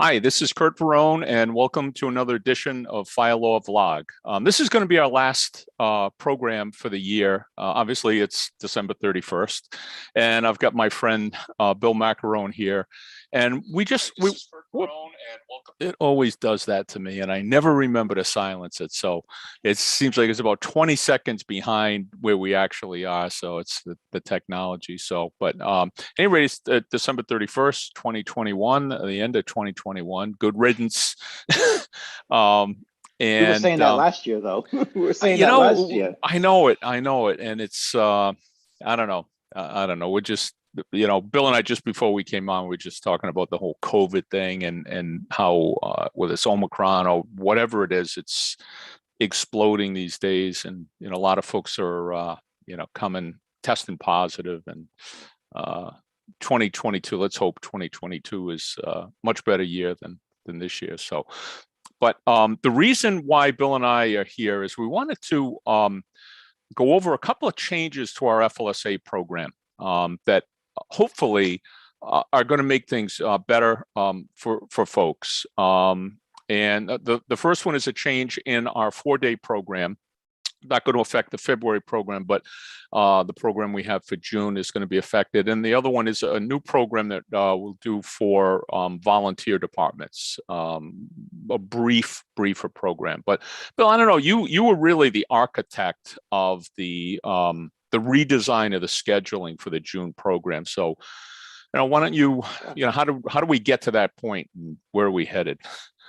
Hi, this is Kurt Verone, and welcome to another edition of Fire Law Vlog. This is going to be our last program for the year. Obviously, it's December 31st, and I've got my friend Bill Macarone here. And it always does that to me, and I never remember to silence it. So it seems like it's about 20 seconds behind where we actually are. So it's the technology. But anyway, it's December 31st, 2021, the end of 2021. Good riddance. We were saying that last year, though. We were saying that last year. I know it. And it's, I don't know. I don't know. We're just, Bill and I, just before we came on, we were just talking about the whole COVID thing and how, whether it's Omicron or whatever it is, it's exploding these days. And, a lot of folks are, coming, testing positive, and 2022, let's hope 2022 is a much better year than this year. So, but the reason why Bill and I are here is we wanted to go over a couple of changes to our FLSA program that hopefully are going to make things better for folks. And the first one is a change in our 4-day program. Not going to affect the February program, but the program we have for June is going to be affected. And the other one is a new program that we'll do for volunteer departments, a briefer program. But Bill, I don't know, you were really the architect of the redesign of the scheduling for the June program. So, why don't you, how do we get to that point, and where are we headed?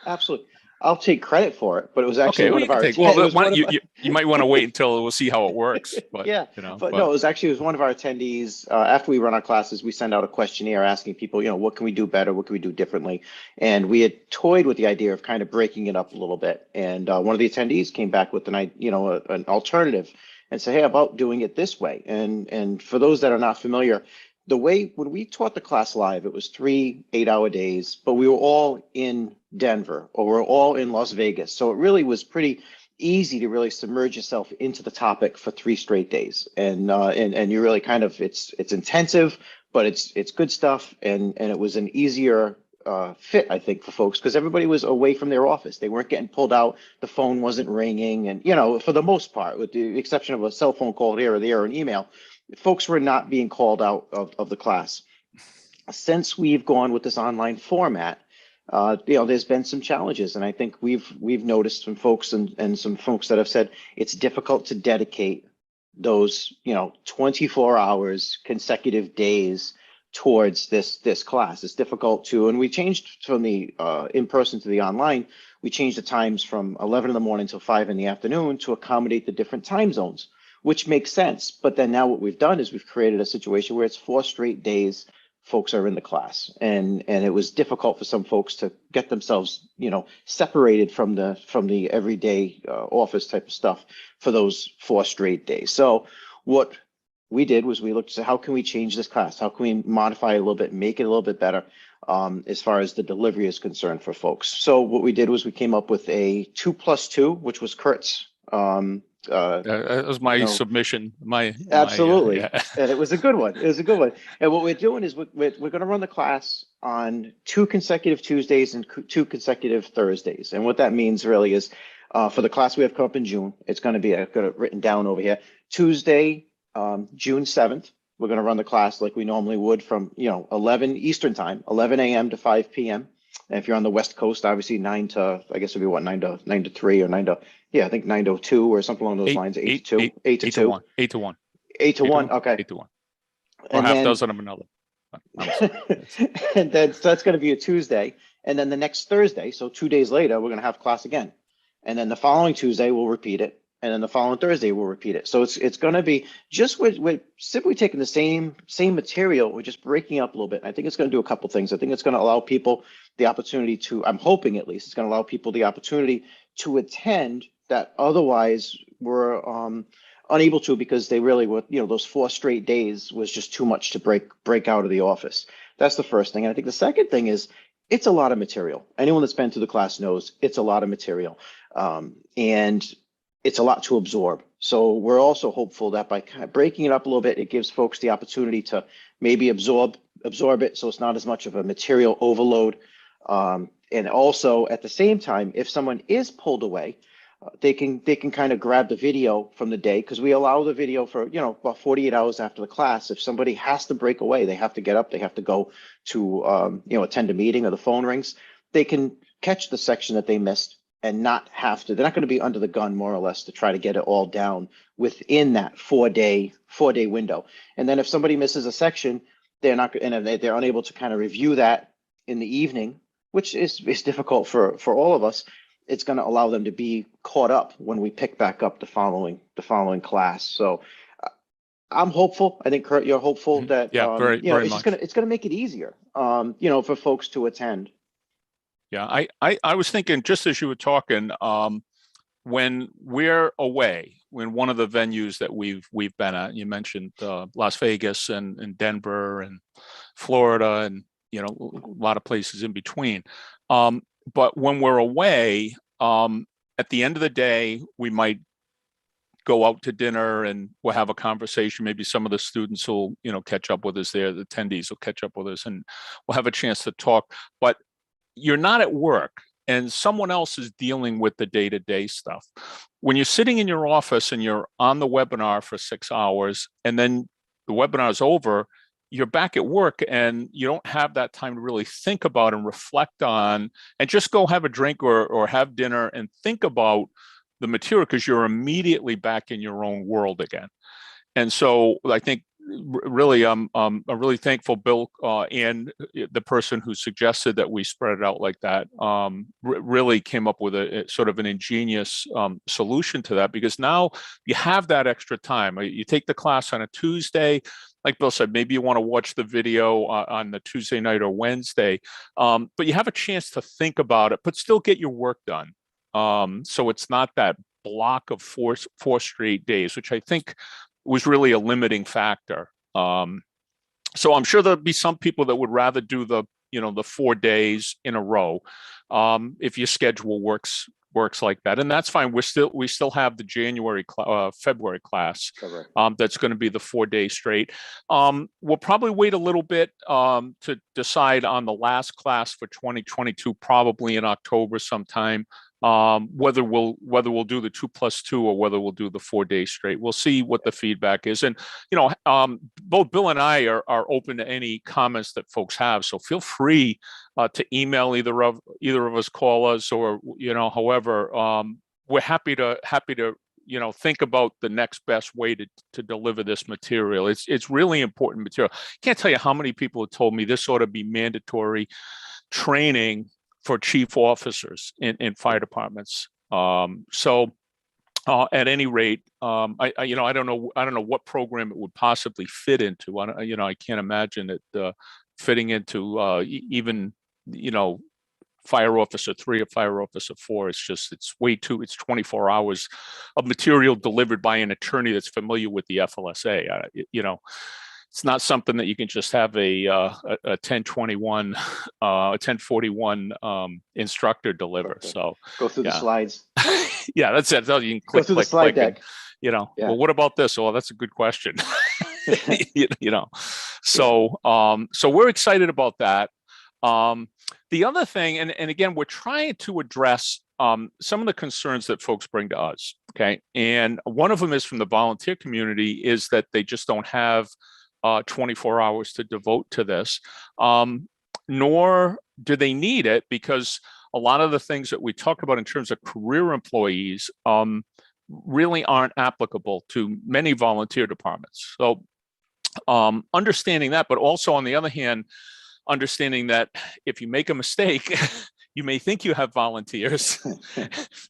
Absolutely. I'll take credit for it, but it was actually one of our. You might want to wait until we'll see how it works. But yeah, but no, it was one of our attendees. After we run our classes, we send out a questionnaire asking people, what can we do better? What can we do differently? And we had toyed with the idea of kind of breaking it up a little bit. And one of the attendees came back with an alternative and said, hey, how about doing it this way? And for those that are not familiar, the way when we taught the class live, it was 3 8-hour days, but we were all in Denver or we're all in Las Vegas. So it really was pretty easy to really submerge yourself into the topic for 3 straight days. And you really kind of, it's intensive, but it's good stuff. And it was an easier fit, I think, for folks, because everybody was away from their office. They weren't getting pulled out. The phone wasn't ringing. And, for the most part, with the exception of a cell phone call here or there or an email, folks were not being called out of the class. Since we've gone with this online format, there's been some challenges, and I think we've noticed some folks and some folks that have said it's difficult to dedicate those 24 hours consecutive days towards this class. It's difficult to, and we changed from the in-person to the online. We changed the times from 11 in the morning till 5 in the afternoon to accommodate the different time zones, which makes sense. But then now what we've done is we've created a situation where it's 4 straight days folks are in the class. And it was difficult for some folks to get themselves, separated from the everyday office type of stuff for those 4 straight days. So what we did was we looked to say, how can we change this class? How can we modify it a little bit, make it a little bit better as far as the delivery is concerned for folks? So what we did was we came up with a 2+2, which was Kurt's that was my submission. Absolutely. Yeah. And it was a good one. And what we're doing is we're going to run the class on 2 consecutive Tuesdays and 2 consecutive Thursdays. And what that means really is for the class we have come up in June, it's going to be, I've got it written down over here, Tuesday, June 7th. We're going to run the class like we normally would from 11 Eastern time, 11 a.m. to 5 p.m. And if you're on the West Coast, obviously 9 to 3 or 9 to, I think 9 to 2 or something along those lines. 8 to 2. 8 to 2. 8 to 1. 8 to 1. Okay. 8 to 1. Or half dozen of another. And then so that's going to be a Tuesday. And then the next Thursday, so 2 days later, we're going to have class again. And then the following Tuesday, we'll repeat it. And then the following Thursday, we'll repeat it. So it's going to be just we're simply taking the same material. We're just breaking up a little bit. I think it's going to do a couple things. I think it's going to allow people the opportunity to, I'm hoping at least, it's going to allow people the opportunity to attend that otherwise were unable to because they really were, those 4 straight days was just too much to break out of the office. That's the first thing. And I think the second thing is it's a lot of material. Anyone that's been through the class knows it's a lot of material. And it's a lot to absorb. So we're also hopeful that by kind of breaking it up a little bit, it gives folks the opportunity to maybe absorb it. So it's not as much of a material overload. And also at the same time, if someone is pulled away, they can kind of grab the video from the day, because we allow the video for, you know, about 48 hours after the class. If somebody has to break away, they have to get up, they have to go to, you know, attend a meeting, or the phone rings, they can catch the section that they missed and not have to, they're not going to be under the gun, more or less, to try to get it all down within that 4-day window. And then if somebody misses a section, they're not, and they're unable to kind of review that in the evening, which is difficult for all of us. It's going to allow them to be caught up when we pick back up the following class. So I'm hopeful. I think, Kurt, you're hopeful that, Yeah, very, you know, very it's much. it's going to make it easier, you know, for folks to attend. Yeah, I was thinking, just as you were talking, when we're away, when one of the venues that we've been at, you mentioned Las Vegas and Denver and Florida, and you know, a lot of places in between. But when we're away, at the end of the day, we might go out to dinner and we'll have a conversation. Maybe some of the students will, you know, catch up with us there. The attendees will catch up with us, and we'll have a chance to talk. But you're not at work, and someone else is dealing with the day-to-day stuff. When you're sitting in your office and you're on the webinar for 6 hours, and then the webinar is over, you're back at work and you don't have that time to really think about and reflect on, and just go have a drink or have dinner and think about the material, because you're immediately back in your own world again. And so I think really, I'm really thankful, Bill, and the person who suggested that we spread it out like that, really came up with a sort of an ingenious solution to that, because now you have that extra time. You take the class on a Tuesday, like Bill said, maybe you want to watch the video on the Tuesday night or Wednesday, but you have a chance to think about it, but still get your work done. So it's not that block of four straight days, which I think was really a limiting factor. So I'm sure there'll be some people that would rather do the 4 days in a row, if your schedule works like that, and that's fine. We still have the February class, that's going to be the 4 days straight. We'll probably wait a little bit to decide on the last class for 2022, probably in October sometime. Whether we'll do the 2+2 or whether we'll do the 4 days straight. We'll see what the feedback is. And, both Bill and I are open to any comments that folks have. So feel free to email either of us, call us, or, however, we're happy to, think about the next best way to deliver this material. It's really important material. Can't tell you how many people have told me this ought to be mandatory training for chief officers in fire departments. So at any rate, I don't know what program it would possibly fit into. I can't imagine it fitting into even fire officer 3 or fire officer 4. It's way too. It's 24 hours of material delivered by an attorney that's familiar with the FLSA. It's not something that you can just have a 1021, 1041 instructor deliver. So go through the slides. Yeah, that's it. So you can click, go through the slide deck. And, well, what about this? Oh, that's a good question. So we're excited about that. The other thing, and again, we're trying to address some of the concerns that folks bring to us. Okay, and one of them is from the volunteer community, is that they just don't have 24 hours to devote to this, nor do they need it, because a lot of the things that we talk about in terms of career employees really aren't applicable to many volunteer departments. So understanding that, but also on the other hand, understanding that if you make a mistake, you may think you have volunteers.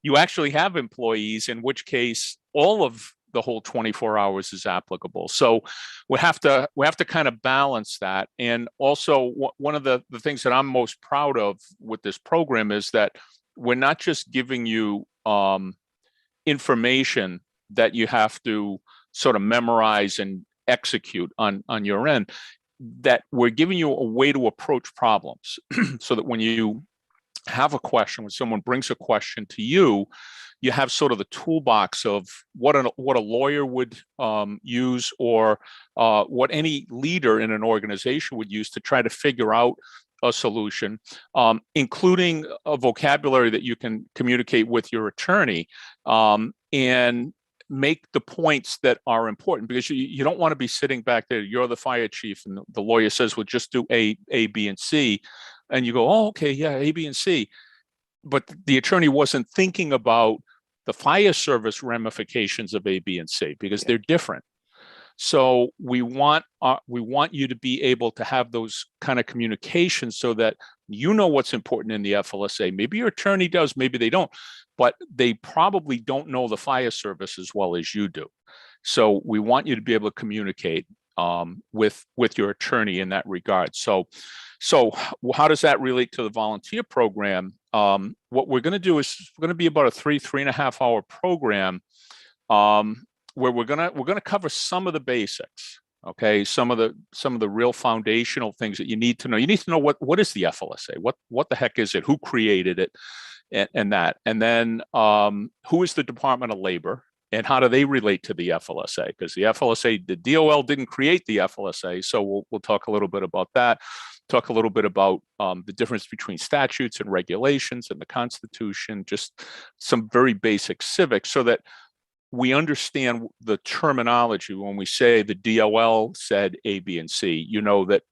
You actually have employees, in which case all of the whole 24 hours is applicable. So we have to kind of balance that. And also, one of the things that I'm most proud of with this program is that we're not just giving you information that you have to sort of memorize and execute on your end, that we're giving you a way to approach problems so that when you have a question, when someone brings a question to you, you have sort of the toolbox of what a lawyer would use, or what any leader in an organization would use to try to figure out a solution, including a vocabulary that you can communicate with your attorney, and make the points that are important, because you don't want to be sitting back there. You're the fire chief, and the lawyer says, well, just do A, B, and C. And you go, oh, okay, yeah, A, B, and C. But the attorney wasn't thinking about the fire service ramifications of A, B, and C, because they're different. So we want you to be able to have those kind of communications so that you know what's important in the FLSA. Maybe your attorney does, maybe they don't, but they probably don't know the fire service as well as you do. So we want you to be able to communicate with your attorney in that regard. So how does that relate to the volunteer program? What we're going to do is we're going to be about a 3.5 hour program, where we're gonna cover some of the basics. Okay, some of the real foundational things that you need to know. You need to know what is the FLSA, what the heck is it, who created it, and that, and then who is the Department of Labor, and how do they relate to the FLSA? Because the FLSA, the DOL didn't create the FLSA, so we'll talk a little bit about that. Talk a little bit about the difference between statutes and regulations and the Constitution, just some very basic civics, so that we understand the terminology. When we say the DOL said A, B, and C, you know that,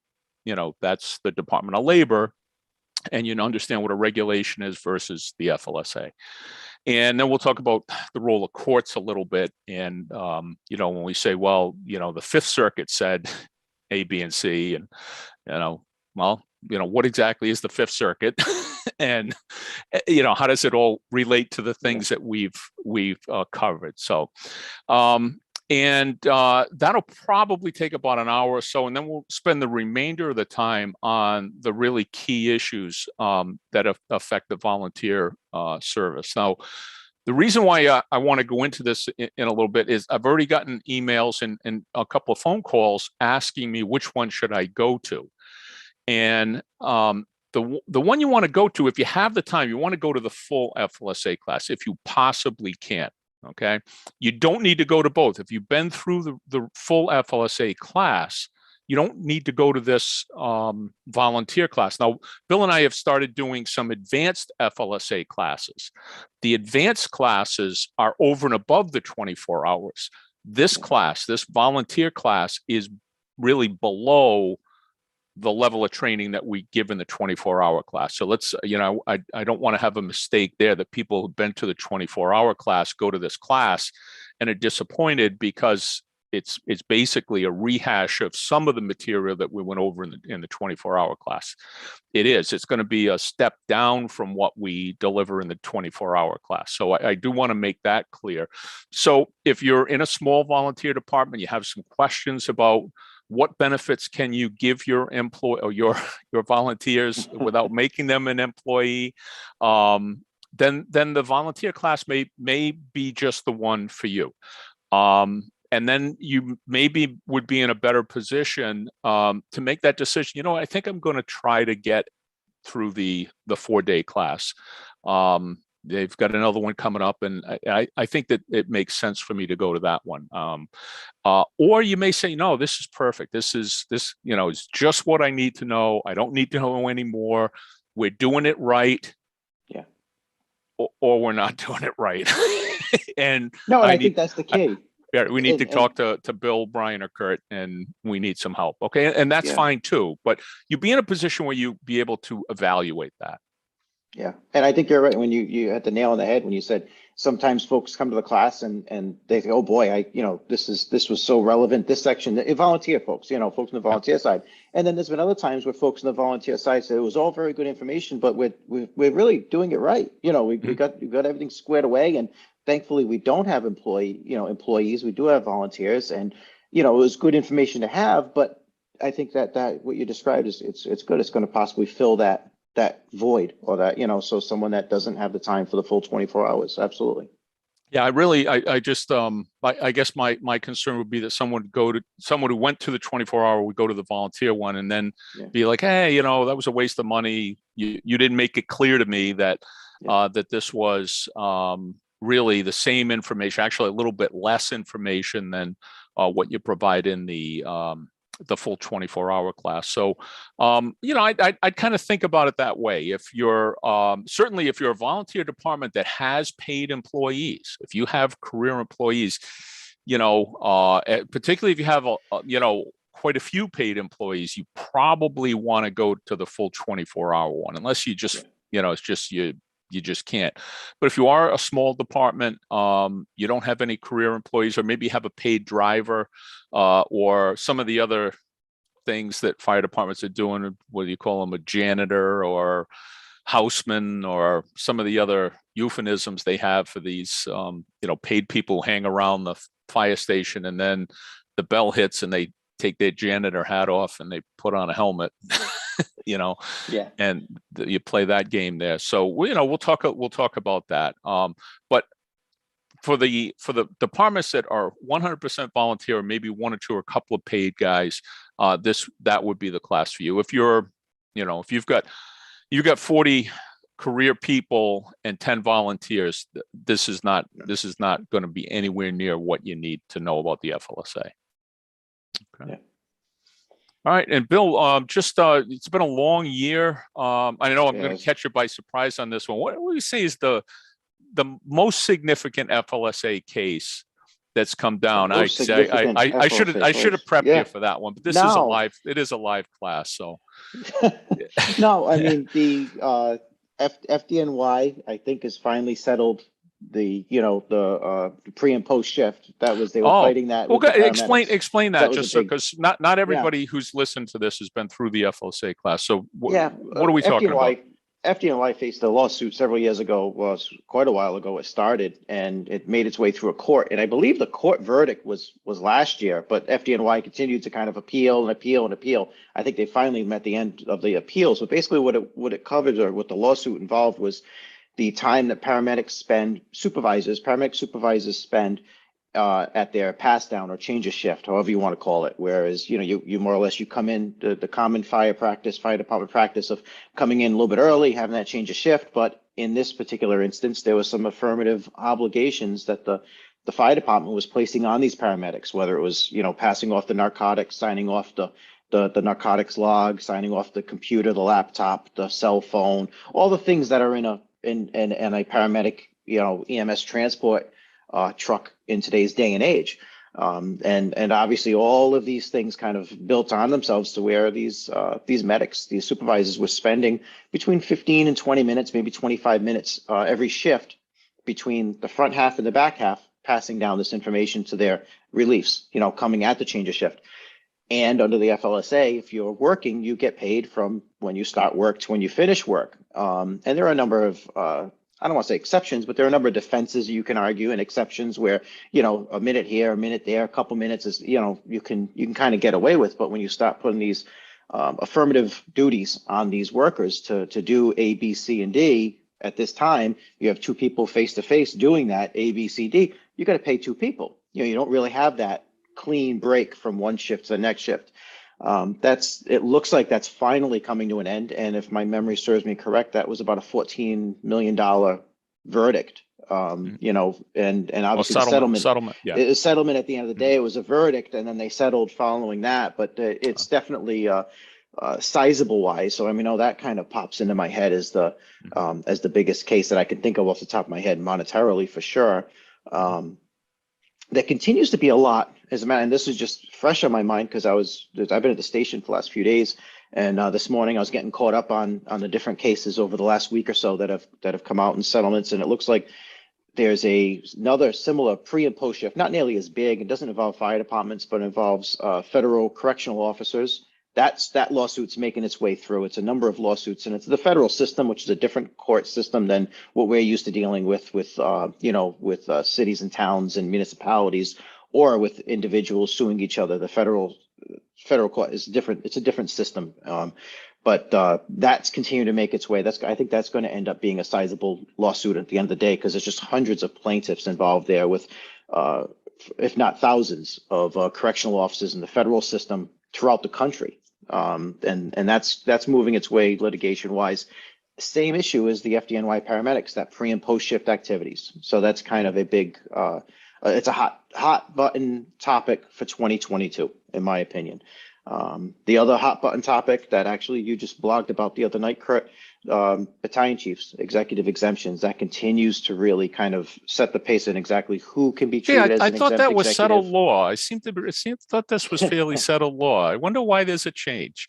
that's the Department of Labor, and you understand what a regulation is versus the FLSA. And then we'll talk about the role of courts a little bit. And, when we say, well, the Fifth Circuit said A, B, and C, and, what exactly is the Fifth Circuit? And how does it all relate to the things that we've covered? So that'll probably take about an hour or so, and then we'll spend the remainder of the time on the really key issues that affect the volunteer service. Now, the reason why I want to go into this in a little bit is I've already gotten emails and a couple of phone calls asking me which one should I go to. And the one you want to go to, if you have the time, you want to go to the full FLSA class if you possibly can. Okay, you don't need to go to both. If you've been through the full FLSA class, you don't need to go to this volunteer class. Now, Bill and I have started doing some advanced FLSA classes. The advanced classes are over and above the 24 hours. This class, this volunteer class, is really below the level of training that we give in the 24-hour class. So let's, I don't want to have a mistake there that people who've been to the 24-hour class go to this class and are disappointed because it's basically a rehash of some of the material that we went over in the 24-hour class. It's going to be a step down from what we deliver in the 24-hour class. So I do want to make that clear. So if you're in a small volunteer department, you have some questions about what benefits can you give your employee or your volunteers without making them an employee? Then the volunteer class may be just the one for you. And then you maybe would be in a better position to make that decision. I think I'm going to try to get through the 4-day class. They've got another one coming up, and I think that it makes sense for me to go to that one. Or you may say, no, this is perfect. This is just what I need to know. I don't need to know anymore. We're doing it right. Yeah. Or we're not doing it right. And I think that's the key. We need to talk to Bill, Brian, or Kurt, and we need some help. Okay. And that's fine too. But you be in a position where you be able to evaluate that. Yeah. And I think you're right when you had the nail on the head when you said sometimes folks come to the class and they think, oh boy, this was so relevant, this section, volunteer folks, folks on the volunteer side. And then there's been other times where folks on the volunteer side said it was all very good information, but we're really doing it right. We got everything squared away, and thankfully we don't have employees, we do have volunteers, and it was good information to have, but I think that what you described is it's good. It's going to possibly fill that void, or that, so someone that doesn't have the time for the full 24 hours. Absolutely. Yeah, I just, I guess my concern would be that someone who went to the 24-hour would go to the volunteer one and then be like, hey, that was a waste of money. You didn't make it clear to me that that this was really the same information, actually a little bit less information than what you provide in the the full 24-hour class. So, you know, I'd kind of think about it that way. If you're certainly if you're a volunteer department that has paid employees, if you have career employees, you know, particularly if you have you know, quite a few paid employees, you probably want to go to the full 24-hour one, unless you just, you know, it's just you just can't. But if you are a small department, you don't have any career employees, or maybe have a paid driver, or some of the other things that fire departments are doing, what do you call them, a janitor or houseman, or some of the other euphemisms they have for these, you know, paid people who hang around the fire station, and then the bell hits and they take their janitor hat off and they put on a helmet. You know, Yeah. and you play that game there. So, you know, we'll talk about that. But for the departments that are 100% volunteer, or maybe one or two or a couple of paid guys, that would be the class for you. If you're, you know, if you've got 40 career people and 10 volunteers, this is not going to be anywhere near what you need to know about the FLSA. Okay. Yeah. All right, and Bill, just it's been a long year. I know I'm going to catch you by surprise on this one. What do you say is the most significant FLSA case that's come down? I should have prepped you for that one, but this is a live. It is a live class, so. No, I mean the FDNY, I think, has finally settled the, you know, the pre and post shift. That was, they were fighting that. Well, explain that just so, because not everybody who's listened to this has been through the FLSA class. So what are we talking about? FDNY faced a lawsuit several years ago, was quite a while ago it started, and it made its way through a court. And I believe the court verdict was last year, but FDNY continued to kind of appeal and appeal and appeal. I think they finally met the end of the appeal. So basically what it covered, or what the lawsuit involved, was the time that paramedic supervisors spend at their pass down or change of shift, however you want to call it. Whereas, you know, you more or less, you come in the common fire department practice of coming in a little bit early, having that change of shift. But in this particular instance, there was some affirmative obligations that the fire department was placing on these paramedics, whether it was, you know, passing off the narcotics, signing off the narcotics log, signing off the computer, the laptop, the cell phone, all the things that are in a paramedic, you know, EMS transport truck in today's day and age. And obviously all of these things kind of built on themselves to where these medics, these supervisors, were spending between 15 and 20 minutes, maybe 25 minutes every shift between the front half and the back half, passing down this information to their reliefs, you know, coming at the change of shift. And under the FLSA, if you're working, you get paid from when you start work to when you finish work. And there are a number of, I don't want to say exceptions, but there are a number of defenses you can argue, and exceptions where, you know, a minute here, a minute there, a couple minutes is, you know, you can kind of get away with. But when you start putting these affirmative duties on these workers to do A, B, C, and D, at this time, you have two people face to face doing that A, B, C, D, you got to pay two people. You know, you don't really have that clean break from one shift to the next shift. It looks like that's finally coming to an end. And if my memory serves me correct, that was about a $14 million verdict. You know, and obviously the settlement at the end of the day, it was a verdict, and then they settled following that. But it's definitely sizable wise. So I mean, that kind of pops into my head as the biggest case that I can think of off the top of my head, monetarily for sure. There continues to be a lot, as a matter, and this is just fresh on my mind because I've been at the station for the last few days, and this morning I was getting caught up on the different cases over the last week or so that have come out in settlements, and it looks like there's another similar pre and post shift, not nearly as big. It doesn't involve fire departments, but involves federal correctional officers. That lawsuit's making its way through. It's a number of lawsuits, and it's the federal system, which is a different court system than what we're used to dealing with cities and towns and municipalities, or with individuals suing each other. The federal court is different. It's a different system. But that's continuing to make its way. I think that's going to end up being a sizable lawsuit at the end of the day, because there's just hundreds of plaintiffs involved there, with if not thousands of correctional officers in the federal system throughout the country. And that's moving its way litigation wise. Same issue as the FDNY paramedics, that pre and post shift activities. So that's kind of a big, it's a hot button topic for 2022, in my opinion. The other hot button topic that actually you just blogged about the other night, Kurt, battalion chiefs, executive exemptions, that continues to really kind of set the pace in exactly who can be Yeah, treated as I an thought exempt that was settled executive. law. Thought this was fairly settled law. I wonder why there's a change.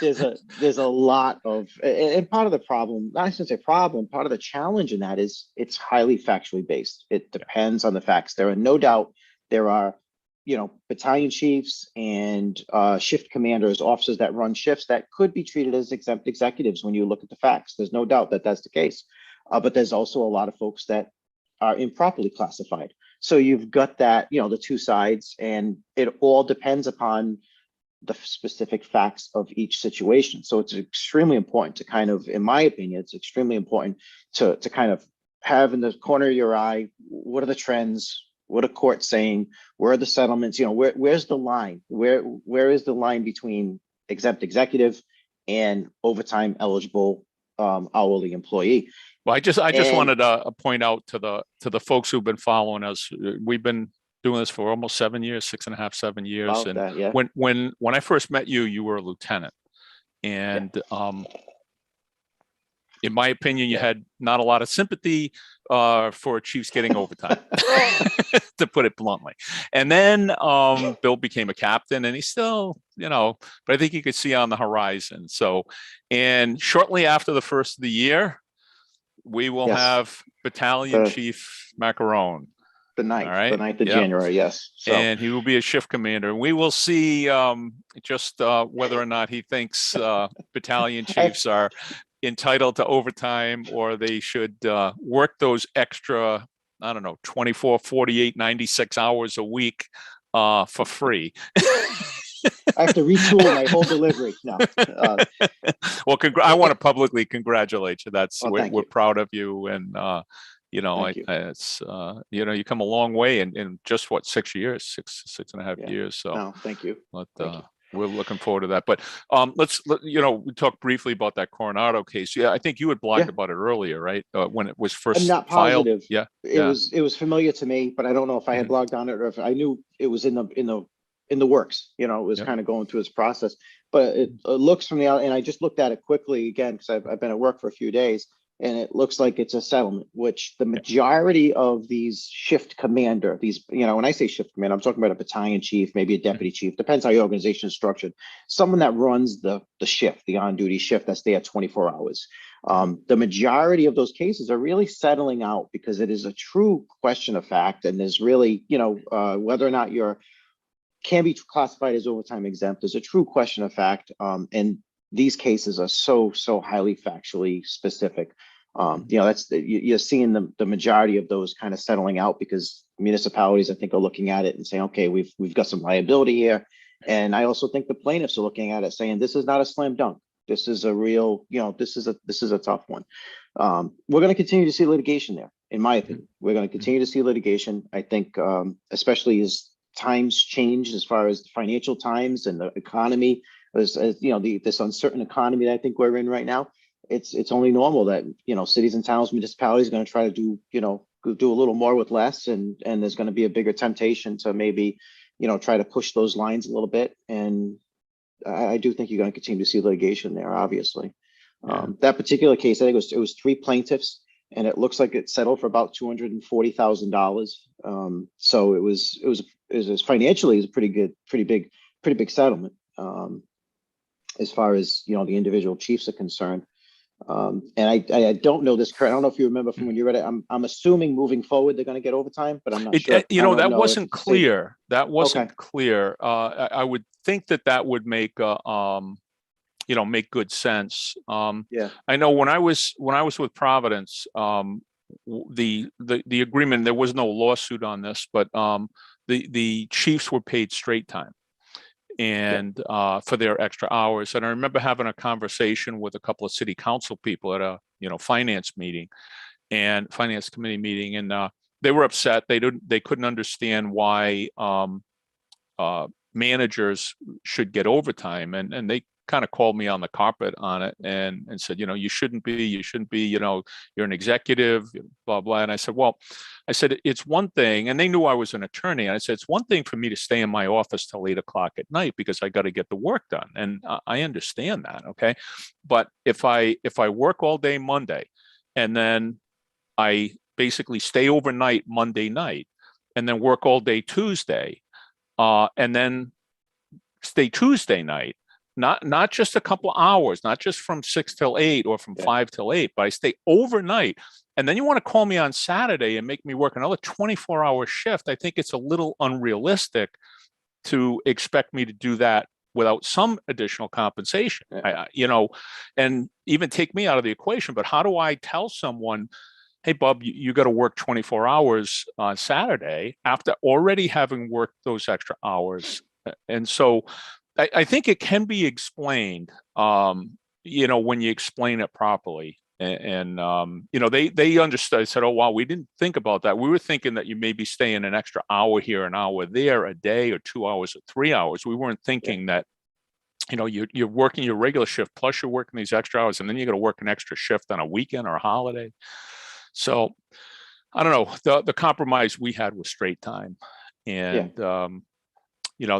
There's a lot of, and part of the problem, not to say problem, part of the challenge in that is it's highly factually based. It depends on the facts. There are no doubt there are, battalion chiefs and shift commanders, officers that run shifts that could be treated as exempt executives when you look at the facts. There's no doubt that that's the case. But there's also a lot of folks that are improperly classified. So you've got that, the two sides, and it all depends upon the specific facts of each situation. So it's extremely important to kind of, in my opinion, it's extremely important to kind of have in the corner of your eye, what are the trends? What are courts saying? Where are the settlements? Where's the line? Where is the line between exempt executive and overtime eligible hourly employee? Well, I just wanted to point out to the folks who've been following us. We've been doing this for almost 7 years, 6.5, 7 years. And that, yeah. when I first met you, you were a lieutenant. And in my opinion, you had not a lot of sympathy for chiefs getting overtime, to put it bluntly. And then Bill became a captain, and he's still, but I think you could see on the horizon. So, and shortly after the first of the year, we will have Battalion Chief Macaron. The 9th, right? The 9th of January, yes. So. And he will be a shift commander. We will see just whether or not he thinks battalion chiefs are entitled to overtime, or they should work those extra, 24, 48, 96 hours a week for free. I have to retool my whole delivery. No. Well, I want to publicly congratulate you. We're proud of you, and it's you come a long way in just what, 6 years, six and a half years. So no, thank you. We're looking forward to that. But we talked briefly about that Coronado case. Yeah, I think you had blogged about it earlier, right? When it was first I'm not positive. Filed. It was familiar to me, but I don't know if I had blogged on it or if I knew it was in the works. It was kind of going through its process. But it looks from the out, and I just looked at it quickly again because I've been at work for a few days. And it looks like it's a settlement, which the majority of these shift commander, when I say shift commander, I'm talking about a battalion chief, maybe a deputy chief, depends how your organization is structured. Someone that runs the shift, the on-duty shift that's there 24 hours. The majority of those cases are really settling out because it is a true question of fact. And there's really, whether or not can be classified as overtime exempt is a true question of fact. And these cases are so highly factually specific. You're seeing the majority of those kind of settling out because municipalities, I think, are looking at it and saying, okay, we've got some liability here. And I also think the plaintiffs are looking at it saying, this is not a slam dunk. This is a real, this is a tough one. We're going to continue to see litigation there, in my opinion. We're going to continue to see litigation. I think, especially as times change as far as the financial times and the economy, as this uncertain economy that I think we're in right now, it's only normal that cities and towns, municipalities are going to try to do a little more with less, and there's going to be a bigger temptation to maybe try to push those lines a little bit. And I do think you're going to continue to see litigation there, obviously. That particular case, I think it was 3 plaintiffs, and it looks like it settled for about $240,000. So it was financially a pretty big settlement. As far as the individual chiefs are concerned, and I don't know this, Kurt. I don't know if you remember from when you read it. I'm assuming moving forward they're going to get overtime, but I'm not sure. That wasn't clear. That wasn't clear. I would think that would make make good sense. I know when I was with Providence, the agreement, there was no lawsuit on this, but the chiefs were paid straight time and for their extra hours. And I remember having a conversation with a couple of city council people at a finance committee meeting, and they were upset. They couldn't understand why managers should get overtime, and they kind of called me on the carpet on it and said, you shouldn't be, you're an executive, blah, blah. And I said, well, it's one thing, and they knew I was an attorney. And I said, it's one thing for me to stay in my office till 8 o'clock at night because I got to get the work done. And I understand that. Okay. But if I work all day Monday and then I basically stay overnight Monday night and then work all day Tuesday, and then stay Tuesday night, not just a couple of hours, not just from 6 till 8 or from 5 till 8, but I stay overnight. And then you want to call me on Saturday and make me work another 24-hour shift. I think it's a little unrealistic to expect me to do that without some additional compensation. And even take me out of the equation. But how do I tell someone, hey, Bob, you got to work 24 hours on Saturday after already having worked those extra hours? And so I think it can be explained, when you explain it properly. And they understood. I said, oh, wow, we didn't think about that. We were thinking that you may be staying an extra hour here, an hour there, a day or 2 hours or 3 hours. We weren't thinking that, you're working your regular shift, plus you're working these extra hours, and then you're going to work an extra shift on a weekend or a holiday. So I don't know, the compromise we had was straight time. And,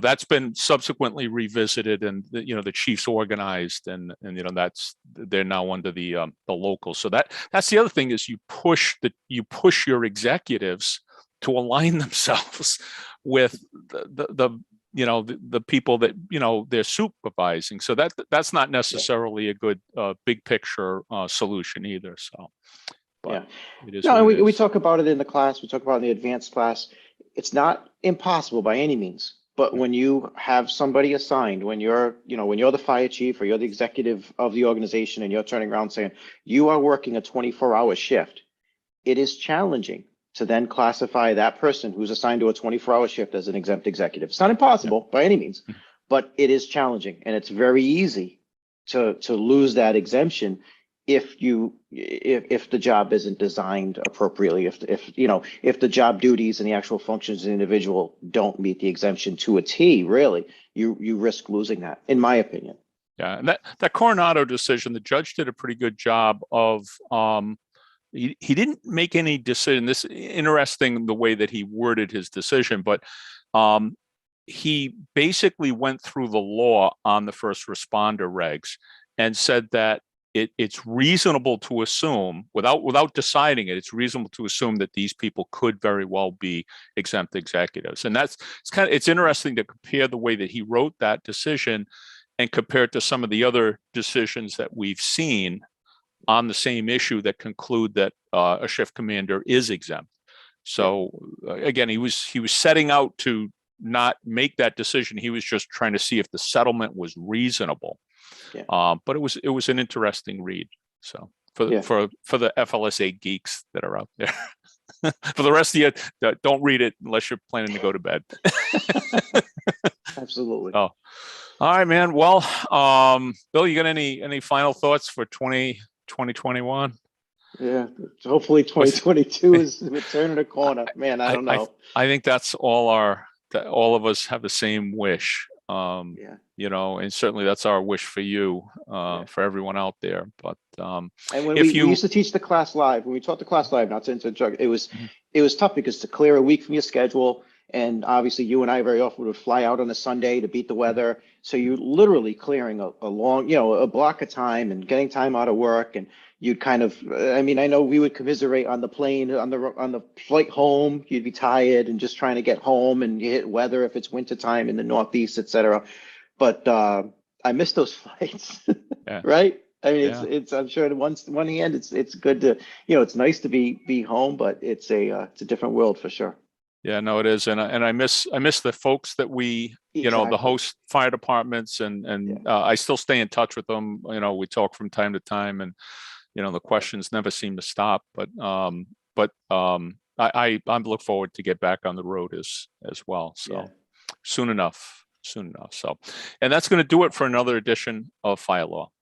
that's been subsequently revisited, and the chiefs organized, and they're now under the local. So that's the other thing is you push your executives to align themselves with the people that they're supervising. So that's not necessarily a good big picture solution either. So, but it is. No, we talk about it in the class. We talk about it in the advanced class. It's not impossible by any means. But when you have somebody assigned, when you're the fire chief or you're the executive of the organization and you're turning around saying you are working a 24-hour shift, it is challenging to then classify that person who's assigned to a 24-hour shift as an exempt executive. It's not impossible by any means, but it is challenging, and it's very easy to lose that exemption if the job isn't designed appropriately, if the job duties and the actual functions of the individual don't meet the exemption to a T, really, you risk losing that, in my opinion. Yeah, and that Coronado decision, the judge did a pretty good job of. He didn't make any decision. This is interesting the way that he worded his decision, but he basically went through the law on the first responder regs and said that it's reasonable to assume, without deciding it, it's reasonable to assume that these people could very well be exempt executives. And it's interesting to compare the way that he wrote that decision and compare it to some of the other decisions that we've seen on the same issue that conclude that a shift commander is exempt. So again, he was setting out to not make that decision. He was just trying to see if the settlement was reasonable. But it was an interesting read. So for the FLSA geeks that are out there, for the rest of you, don't read it unless you're planning to go to bed. Absolutely. Oh, all right, man. Well, Bill, you got any final thoughts for 2021? Yeah, hopefully 2022 is turning a corner. Man, I don't know. I think that's all of us have the same wish. And certainly that's our wish for you, for everyone out there. But and when we used to teach the class live, when we taught the class live, not to interject, it was tough because to clear a week from your schedule, and obviously you and I very often would fly out on a Sunday to beat the weather. So you're literally clearing a long, a block of time and getting time out of work, and you'd kind of, I know we would commiserate on the plane, on the flight home. You'd be tired and just trying to get home, and you hit weather if it's wintertime in the Northeast, etc. But I miss those flights, right? It's I'm sure on one hand it's good to, it's nice to be home, but it's a different world for sure. Yeah, no, it is, and I miss the folks that we, the host fire departments, and I still stay in touch with them. We talk from time to time, and the questions never seem to stop. But I look forward to get back on the road as well. So soon enough. So, and that's going to do it for another edition of Fire Law.